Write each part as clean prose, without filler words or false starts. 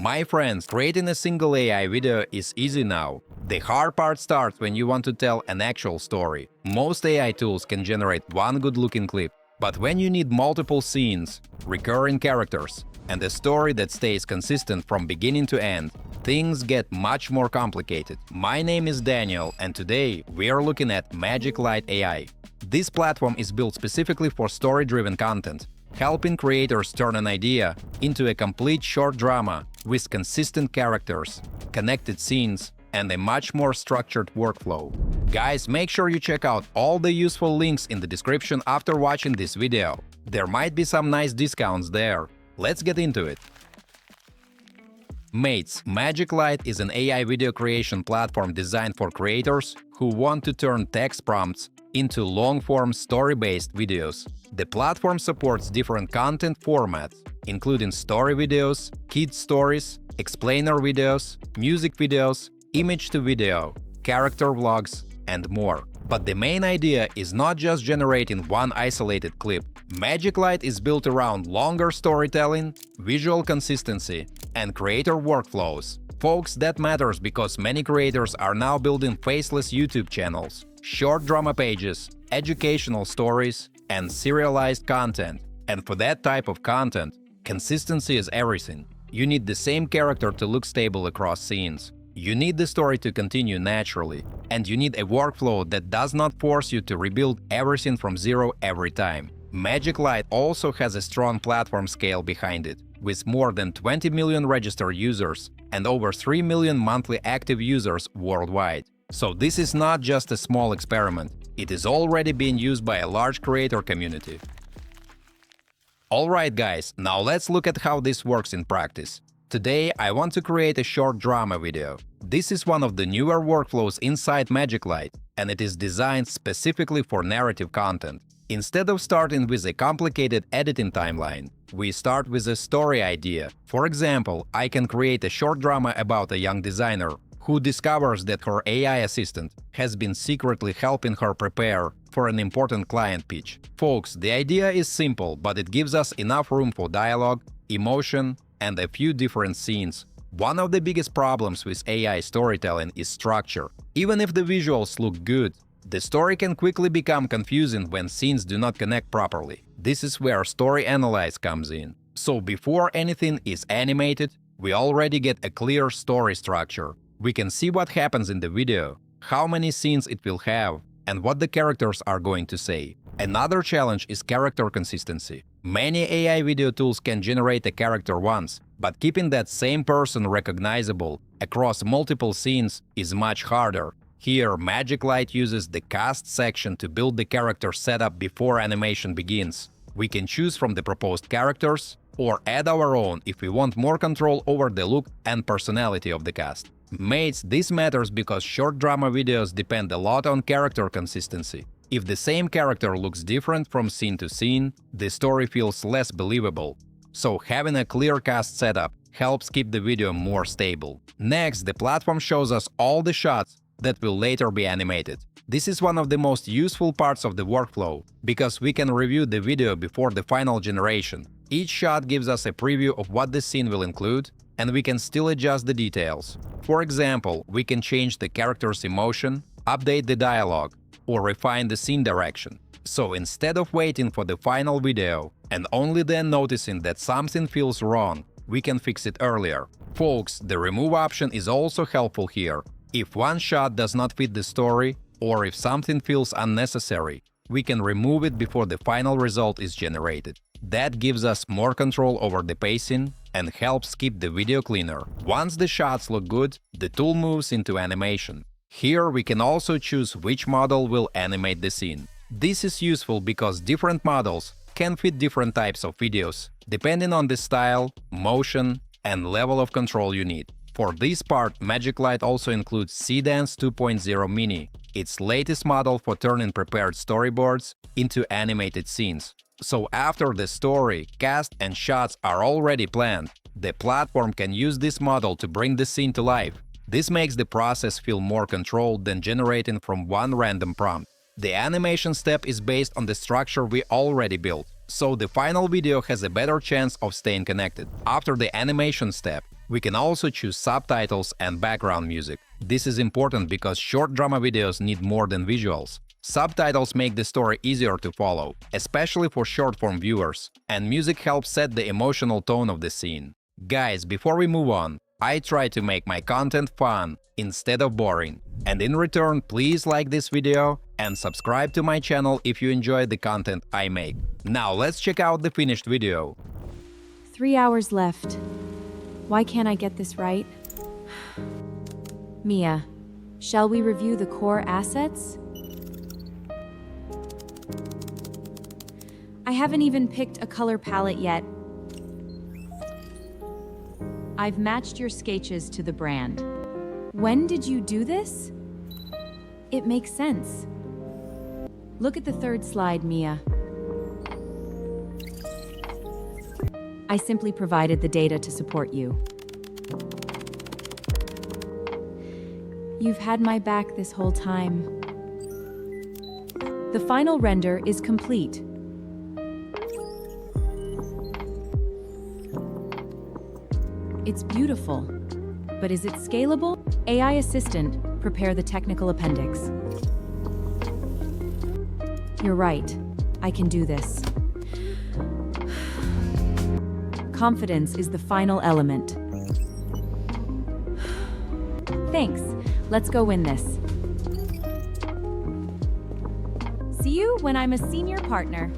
My friends, creating a single AI video is easy now. The hard part starts when you want to tell an actual story. Most AI tools can generate one good-looking clip, but when you need multiple scenes, recurring characters, and a story that stays consistent from beginning to end, things get much more complicated. My name is Daniel, and today we are looking at MagicLight.AI. This platform is built specifically for story-driven content, helping creators turn an idea into a complete short drama with consistent characters, connected scenes, and a much more structured workflow. Guys, make sure you check out all the useful links in the description after watching this video. There might be some nice discounts there. Let's get into it. Mates, MagicLight is an AI video creation platform designed for creators who want to turn text prompts into long-form story-based videos. The platform supports different content formats, including story videos, kids stories, explainer videos, music videos, image-to-video, character vlogs, and more. But the main idea is not just generating one isolated clip. MagicLight is built around longer storytelling, visual consistency, and creator workflows. Folks, that matters because many creators are now building faceless YouTube channels, short drama pages, educational stories, and serialized content. And for that type of content, consistency is everything. You need the same character to look stable across scenes. You need the story to continue naturally, and you need a workflow that does not force you to rebuild everything from zero every time. MagicLight also has a strong platform scale behind it, with more than 20 million registered users and over 3 million monthly active users worldwide. So this is not just a small experiment, it is already being used by a large creator community. Alright guys, now let's look at how this works in practice. Today I want to create a short drama video. This is one of the newer workflows inside MagicLight, and it is designed specifically for narrative content. Instead of starting with a complicated editing timeline, we start with a story idea. For example, I can create a short drama about a young designer who discovers that her AI assistant has been secretly helping her prepare for an important client pitch. Folks, the idea is simple, but it gives us enough room for dialogue, emotion, and a few different scenes. One of the biggest problems with AI storytelling is structure. Even if the visuals look good, the story can quickly become confusing when scenes do not connect properly. This is where story analyze comes in. So before anything is animated, we already get a clear story structure. We can see what happens in the video, how many scenes it will have, and what the characters are going to say. Another challenge is character consistency. Many AI video tools can generate a character once, but keeping that same person recognizable across multiple scenes is much harder. Here, MagicLight uses the cast section to build the character setup before animation begins. We can choose from the proposed characters or add our own if we want more control over the look and personality of the cast. Mates, this matters because short drama videos depend a lot on character consistency. If the same character looks different from scene to scene, the story feels less believable. So having a clear cast setup helps keep the video more stable. Next, the platform shows us all the shots that will later be animated. This is one of the most useful parts of the workflow, because we can review the video before the final generation. Each shot gives us a preview of what the scene will include, and we can still adjust the details. For example, we can change the character's emotion, update the dialogue, or refine the scene direction. So instead of waiting for the final video and only then noticing that something feels wrong, we can fix it earlier. Folks, the remove option is also helpful here. If one shot does not fit the story, or if something feels unnecessary, we can remove it before the final result is generated. That gives us more control over the pacing and helps keep the video cleaner. Once the shots look good, the tool moves into animation. Here we can also choose which model will animate the scene. This is useful because different models can fit different types of videos, depending on the style, motion, and level of control you need. For this part, MagicLight also includes Seedance 2.0 Mini, its latest model for turning prepared storyboards into animated scenes. So after the story, cast, and shots are already planned, the platform can use this model to bring the scene to life. This makes the process feel more controlled than generating from one random prompt. The animation step is based on the structure we already built, so the final video has a better chance of staying connected. After the animation step, We can also choose subtitles and background music. This is important because short drama videos need more than visuals. Subtitles make the story easier to follow, especially for short-form viewers, and music helps set the emotional tone of the scene. Guys, before we move on, I try to make my content fun instead of boring. And in return, please like this video and subscribe to my channel if you enjoy the content I make. Now let's check out the finished video. 3 hours left. Why can't I get this right? Mia, shall we review the core assets? I haven't even picked a color palette yet. I've matched your sketches to the brand. When did you do this? It makes sense. Look at the third slide, Mia. I simply provided the data to support you. You've had my back this whole time. The final render is complete. It's beautiful, but is it scalable? AI Assistant, prepare the technical appendix. You're right, I can do this. Confidence is the final element. Thanks, let's go win this. See you when I'm a senior partner.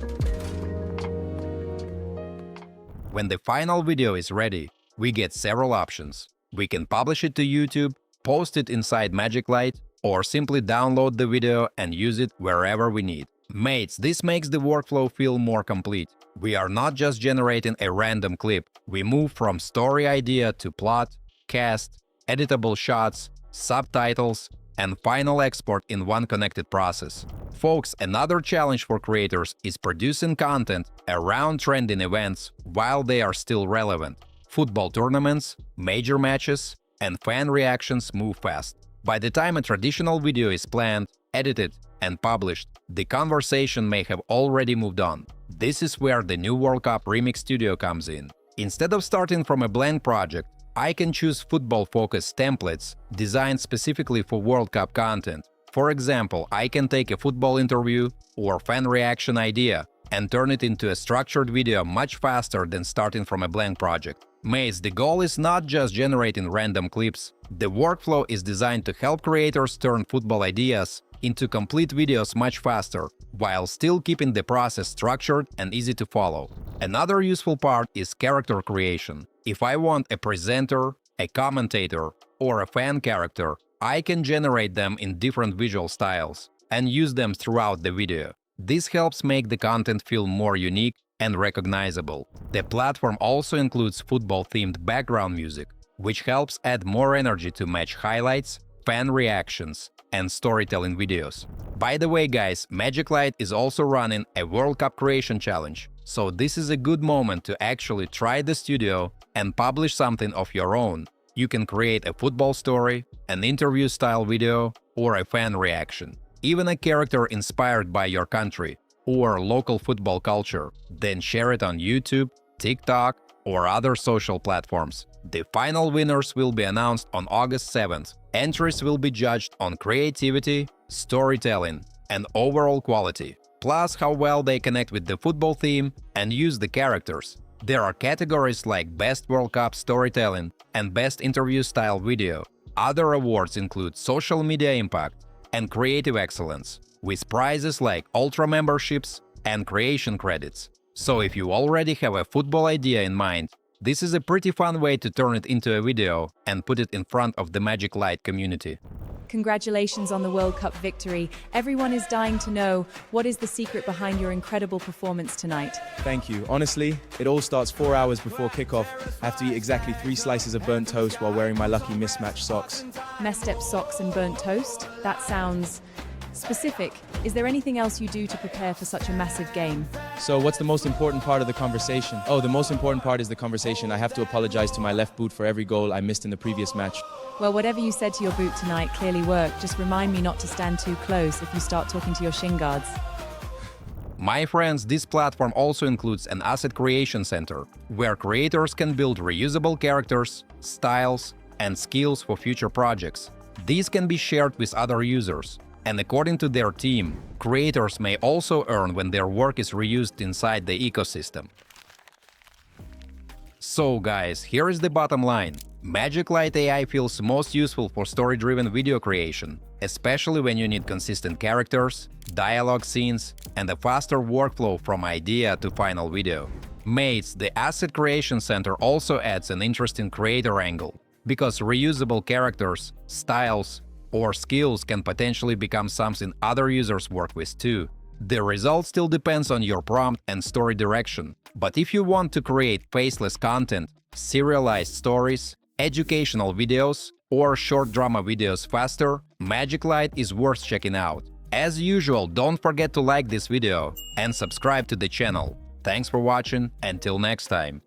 When the final video is ready, we get several options. We can publish it to YouTube, post it inside MagicLight, or simply download the video and use it wherever we need. Mates, this makes the workflow feel more complete. We are not just generating a random clip. We move from story idea to plot, cast, editable shots, subtitles, and final export in one connected process. Folks, another challenge for creators is producing content around trending events while they are still relevant. Football tournaments, major matches, and fan reactions move fast. By the time a traditional video is planned, edited, and published, the conversation may have already moved on. This is where the new World Cup Remix Studio comes in. Instead of starting from a blank project, I can choose football-focused templates designed specifically for World Cup content. For example, I can take a football interview or fan reaction idea and turn it into a structured video much faster than starting from a blank project. Mates, the goal is not just generating random clips. The workflow is designed to help creators turn football ideas into complete videos much faster, while still keeping the process structured and easy to follow. Another useful part is character creation. If I want a presenter, a commentator, or a fan character, I can generate them in different visual styles and use them throughout the video. This helps make the content feel more unique and recognizable. The platform also includes football-themed background music, which helps add more energy to match highlights, fan reactions, and storytelling videos. By the way, guys, MagicLight is also running a World Cup creation challenge, so this is a good moment to actually try the studio and publish something of your own. You can create a football story, an interview-style video, or a fan reaction, even a character inspired by your country or local football culture, then share it on YouTube, TikTok, or other social platforms. The final winners will be announced on August 7th. Entries will be judged on creativity, storytelling, and overall quality, plus how well they connect with the football theme and use the characters. There are categories like Best World Cup Storytelling and Best Interview Style Video. Other awards include Social Media Impact and Creative Excellence, with prizes like Ultra memberships and creation credits. So if you already have a football idea in mind, this is a pretty fun way to turn it into a video and put it in front of the MagicLight community. Congratulations on the World Cup victory. Everyone is dying to know, what is the secret behind your incredible performance tonight? Thank you. Honestly, it all starts 4 hours before kickoff. I have to eat exactly 3 slices of burnt toast while wearing my lucky mismatched socks. Messed up socks and burnt toast? That sounds specific. Is there anything else you do to prepare for such a massive game? So what's the most important part of the conversation? Oh, the most important part is the conversation. I have to apologize to my left boot for every goal I missed in the previous match. Well, whatever you said to your boot tonight clearly worked. Just remind me not to stand too close if you start talking to your shin guards. My friends, this platform also includes an asset creation center, where creators can build reusable characters, styles, and skills for future projects. These can be shared with other users, and according to their team, creators may also earn when their work is reused inside the ecosystem. So guys, here is the bottom line. MagicLight.AI feels most useful for story-driven video creation, especially when you need consistent characters, dialogue scenes, and a faster workflow from idea to final video. Mates, the Asset Creation Center also adds an interesting creator angle, because reusable characters, styles, or skills can potentially become something other users work with too. The result still depends on your prompt and story direction, but if you want to create faceless content, serialized stories, educational videos, or short drama videos faster, MagicLight is worth checking out. As usual, don't forget to like this video and subscribe to the channel. Thanks for watching, until next time.